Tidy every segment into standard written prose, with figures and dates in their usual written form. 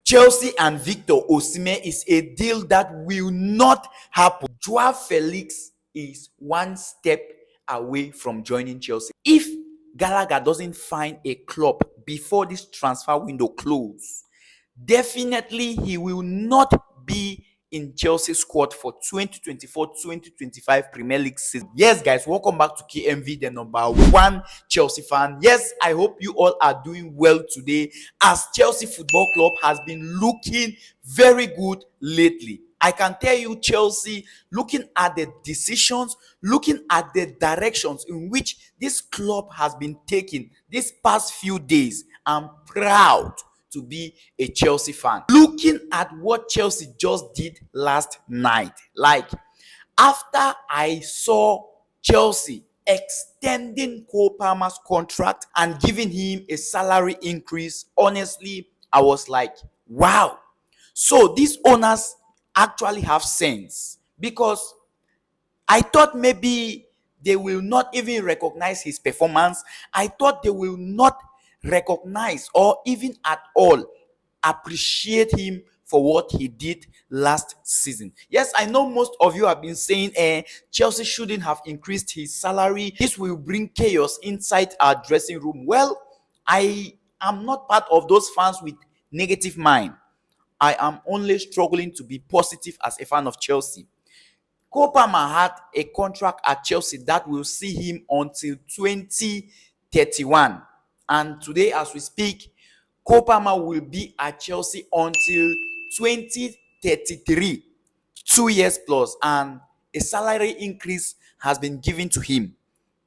Chelsea and Victor Osimhen is a deal that will not happen. Joao Felix is one step away from joining Chelsea. If Gallagher doesn't find a club before this transfer window closes, definitely he will not be in Chelsea squad for 2024-2025 Premier League season. Yes, guys, welcome back to KMV, the number one Chelsea fan. Yes, I hope you all are doing well today, as Chelsea Football Club has been looking very good lately. I can tell you, Chelsea, looking at the decisions, looking at the directions in which this club has been taking these past few days, I'm proud to be a Chelsea fan. Looking at what Chelsea just did last night, like after I saw Chelsea extending Cole Palmer's contract and giving him a salary increase, honestly, I was like, wow. So these owners actually have sense, because I thought maybe they will not even recognize his performance. I thought they will not recognize or even at all appreciate him for what he did last season. Yes, I know most of you have been saying Chelsea shouldn't have increased his salary. This will bring chaos inside our dressing room. Well, I am not part of those fans with negative mind. I am only struggling to be positive as a fan of Chelsea. Cole Palmer had a contract at Chelsea that will see him until 2031. And today, as we speak, Cole Palmer will be at Chelsea until 2033, 2 years plus, and a salary increase has been given to him.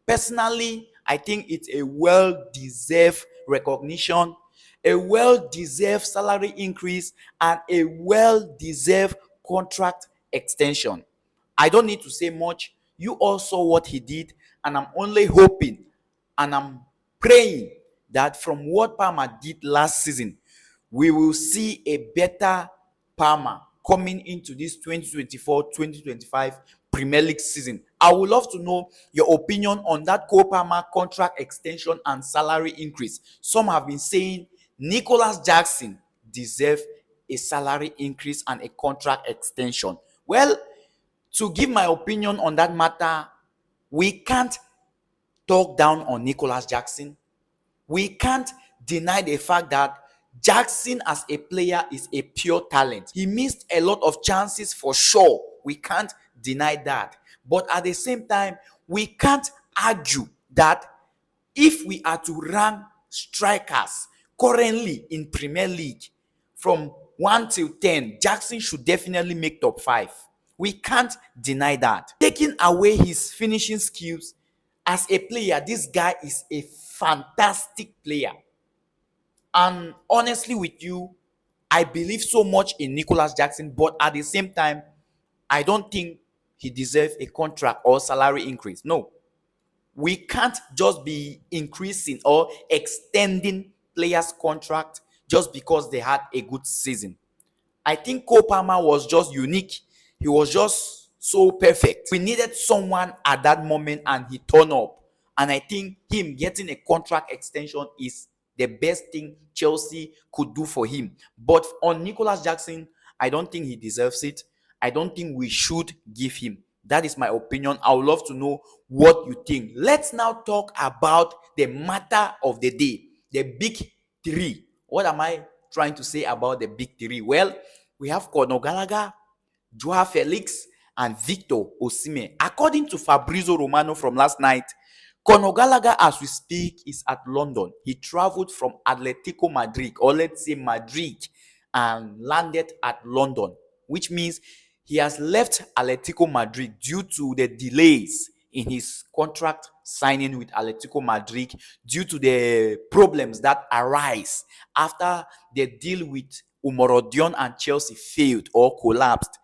Personally, I think it's a well-deserved recognition, a well-deserved salary increase, and a well-deserved contract extension. I don't need to say much. You all saw what he did, and I'm only hoping and I'm praying that from what Palmer did last season, we will see a better Palmer coming into this 2024-2025 Premier League season. I would love to know your opinion on that Cole Palmer contract extension and salary increase. Some have been saying Nicholas Jackson deserves a salary increase and a contract extension. Well, to give my opinion on that matter, we can't talk down on Nicholas Jackson. We can't deny the fact that Jackson as a player is a pure talent. He missed a lot of chances for sure. We can't deny that. But at the same time, we can't argue that if we are to rank strikers currently in Premier League from 1 till 10, Jackson should definitely make top 5. We can't deny that. Taking away his finishing skills, as a player, this guy is a fantastic player. And honestly with you, I believe so much in Nicholas Jackson, but at the same time, I don't think he deserves a contract or salary increase. No. We can't just be increasing or extending players' contract just because they had a good season. I think Cole Palmer was just unique. He was just so perfect. We needed someone at that moment, and he turned up. And I think him getting a contract extension is the best thing Chelsea could do for him. But on Nicholas Jackson, I don't think he deserves it. I don't think we should give him. That is my opinion. I would love to know what you think. Let's now talk about the matter of the day, the big three. What am I trying to say about the big three? Well, we have Conor Gallagher, Joao Felix, and Victor Osimhen. According to Fabrizio Romano from last night, Conor Gallagher, as we speak, is at London. He traveled from Atletico Madrid, or let's say Madrid, and landed at London, which means he has left Atletico Madrid due to the delays in his contract signing with Atletico Madrid, due to the problems that arise after the deal with Umorodion and Chelsea failed or collapsed.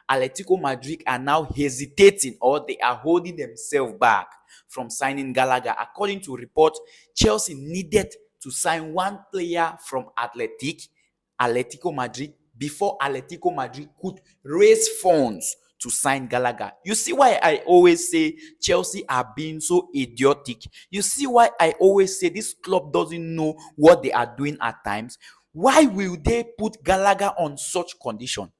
Atletico Madrid are now hesitating, or they are holding themselves back from signing Gallagher. According to reports, Chelsea needed to sign one player from Atletico Madrid before Atletico Madrid could raise funds to sign Gallagher. You see why I always say Chelsea are being so idiotic? You see why I always say this club doesn't know what they are doing at times? Why will they put Gallagher on such condition?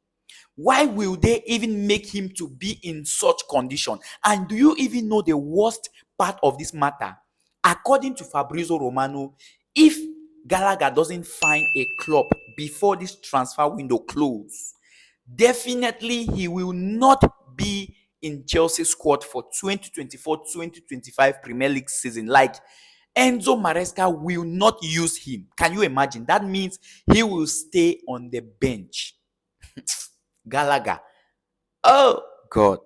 Why will they even make him to be in such condition? And do you even know the worst part of this matter? According to Fabrizio Romano, if Gallagher doesn't find a club before this transfer window closes, definitely he will not be in Chelsea squad for 2024-2025 Premier League season. Like, Enzo Maresca will not use him. Can you imagine? That means he will stay on the bench. Gallagher. Oh God.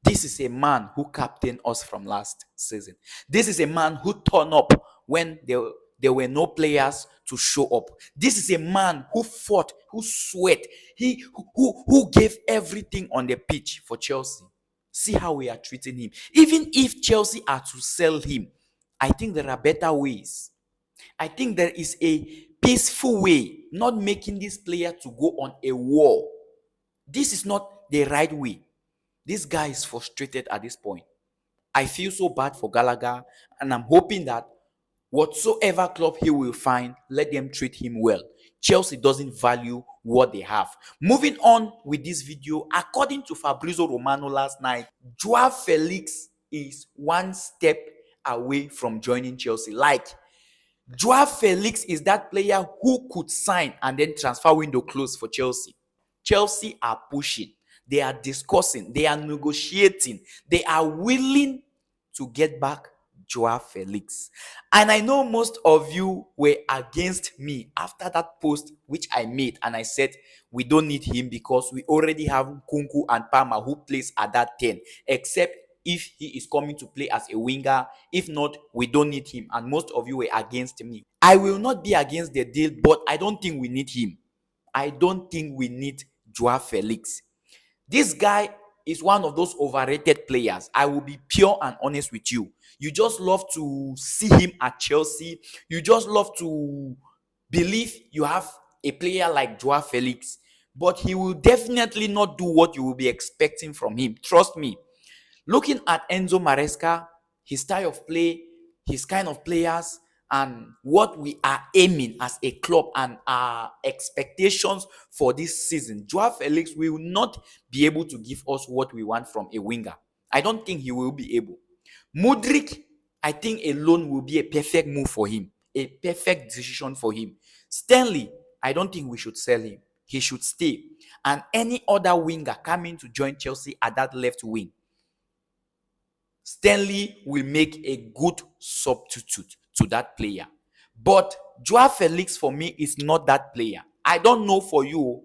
This is a man who captained us from last season. This is a man who turned up when there were no players to show up. This is a man who fought, who sweat, who gave everything on the pitch for Chelsea. See how we are treating him. Even if Chelsea are to sell him, I think there are better ways. I think there is a peaceful way, not making this player to go on a war. This is not the right way. This guy is frustrated at this point. I feel so bad for Gallagher, and I'm hoping that whatsoever club he will find, let them treat him well. Chelsea doesn't value what they have. Moving on with this video, according to Fabrizio Romano last night, Joao Felix is one step away from joining Chelsea. Like, Joao Felix is that player who could sign and then transfer window close for Chelsea. Chelsea are pushing, they are discussing, they are negotiating, they are willing to get back Joao Felix. And I know most of you were against me after that post which I made, and I said we don't need him because we already have Kunku and Palmer who plays at that 10, except if he is coming to play as a winger. If not, we don't need him. And most of you were against me. I will not be against the deal, but I don't think we need him. I don't think we need Joao Felix. This guy is one of those overrated players. I will be pure and honest with you. You just love to see him at Chelsea. You just love to believe you have a player like Joao Felix. But he will definitely not do what you will be expecting from him. Trust me. Looking at Enzo Maresca, his style of play, his kind of players, and what we are aiming as a club and our expectations for this season, Joao Felix will not be able to give us what we want from a winger. I don't think he will be able. Mudryk, I think alone will be a perfect move for him, a perfect decision for him. Stanley, I don't think we should sell him. He should stay. And any other winger coming to join Chelsea at that left wing, Stanley will make a good substitute to that player. But Joao Felix for me is not that player. I don't know for you.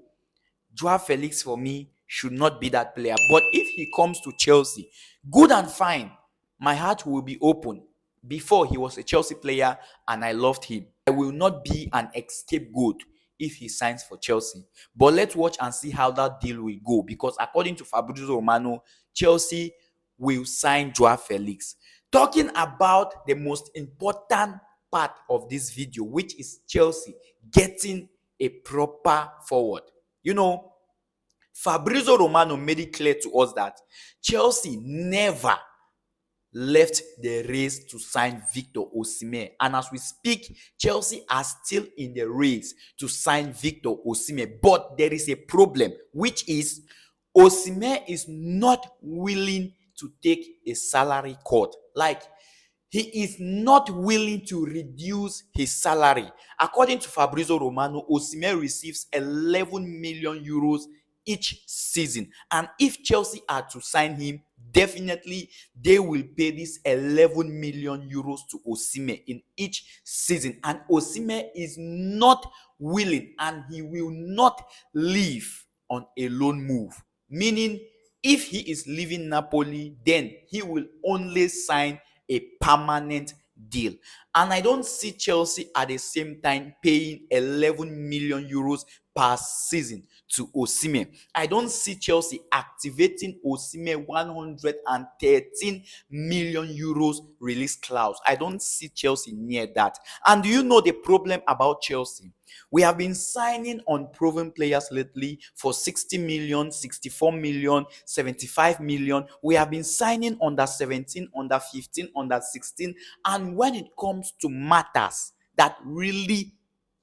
Joao Felix for me should not be that player. But if he comes to Chelsea, good and fine. My heart will be open. Before, he was a Chelsea player and I loved him. I will not be an scapegoat if he signs for Chelsea. But let's watch and see how that deal will go. Because according to Fabrizio Romano, Chelsea will sign Joao Felix. Talking about the most important part of this video, which is Chelsea getting a proper forward. You know, Fabrizio Romano made it clear to us that Chelsea never left the race to sign Victor Osimhen. And as we speak, Chelsea are still in the race to sign Victor Osimhen. But there is a problem, which is Osimhen is not willing to take a salary cut. Like, he is not willing to reduce his salary. According to Fabrizio Romano, Osimhen receives 11 million euros each season. And if Chelsea are to sign him, definitely they will pay this 11 million euros to Osimhen in each season. And Osimhen is not willing, and he will not leave on a loan move. Meaning, if he is leaving Napoli, then he will only sign a permanent deal. And I don't see Chelsea at the same time paying 11 million euros per season to Osimhen. I don't see Chelsea activating Osimhen 113 million euros release clause. I don't see Chelsea near that. And do you know the problem about Chelsea? We have been signing unproven players lately for 60 million, 64 million, 75 million. We have been signing under 17, under 15, under 16. And when it comes to matters that really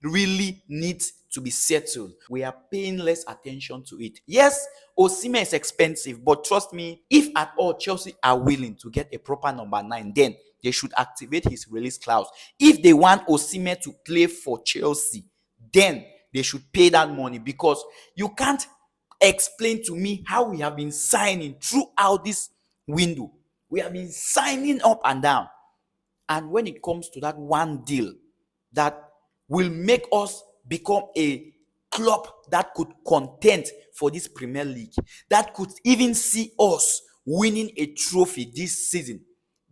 really needs to be settled. We are paying less attention to it. Yes, Osimhen is expensive, but trust me, if at all Chelsea are willing to get a proper number 9, then they should activate his release clause. If they want Osimhen to play for Chelsea, then they should pay that money, because you can't explain to me how we have been signing throughout this window. We have been signing up and down. And when it comes to that one deal that will make us become a club that could contend for this Premier League, that could even see us winning a trophy this season,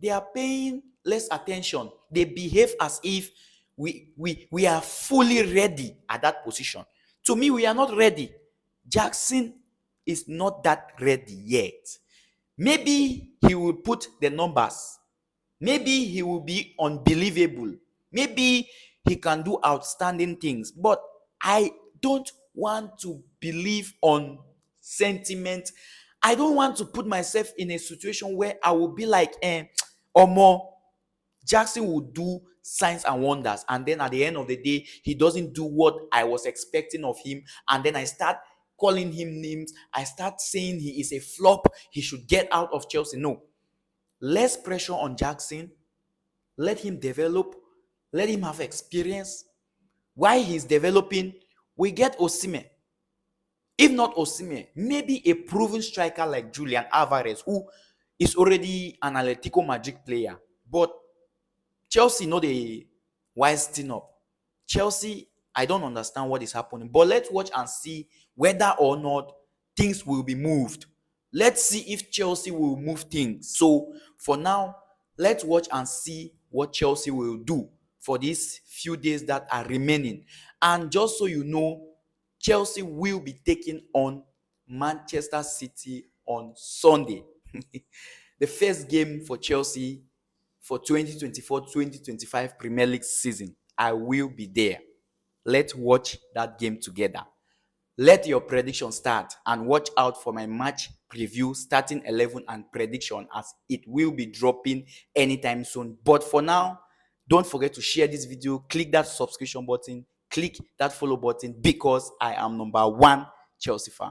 they are paying less attention. They behave as if we are fully ready at that position. To me, we are not ready. Jackson is not that ready yet. Maybe he will put the numbers. Maybe he will be unbelievable. Maybe he can do outstanding things. But I don't want to believe on sentiment. I don't want to put myself in a situation where I will be like, or more. Jackson will do signs and wonders, and then at the end of the day, he doesn't do what I was expecting of him, and then I start calling him names. I start saying he is a flop. He should get out of Chelsea. No, less pressure on Jackson. Let him develop. Let him have experience. While he's developing, we get Osimhen. If not Osimhen, maybe a proven striker like Julian Alvarez, who is already an Atletico Madrid player. But Chelsea know the wise thing up. Chelsea, I don't understand what is happening. But let's watch and see whether or not things will be moved. Let's see if Chelsea will move things. So for now, let's watch and see what Chelsea will do for these few days that are remaining. And just so you know, Chelsea will be taking on Manchester City on Sunday. The first game for Chelsea for 2024-2025 Premier League season. I will be there. Let's watch that game together. Let your prediction start, and watch out for my match preview, starting 11 and prediction, as it will be dropping anytime soon. But for now, don't forget to share this video, click that subscription button, click that follow button, because I am number one Chelsea fan.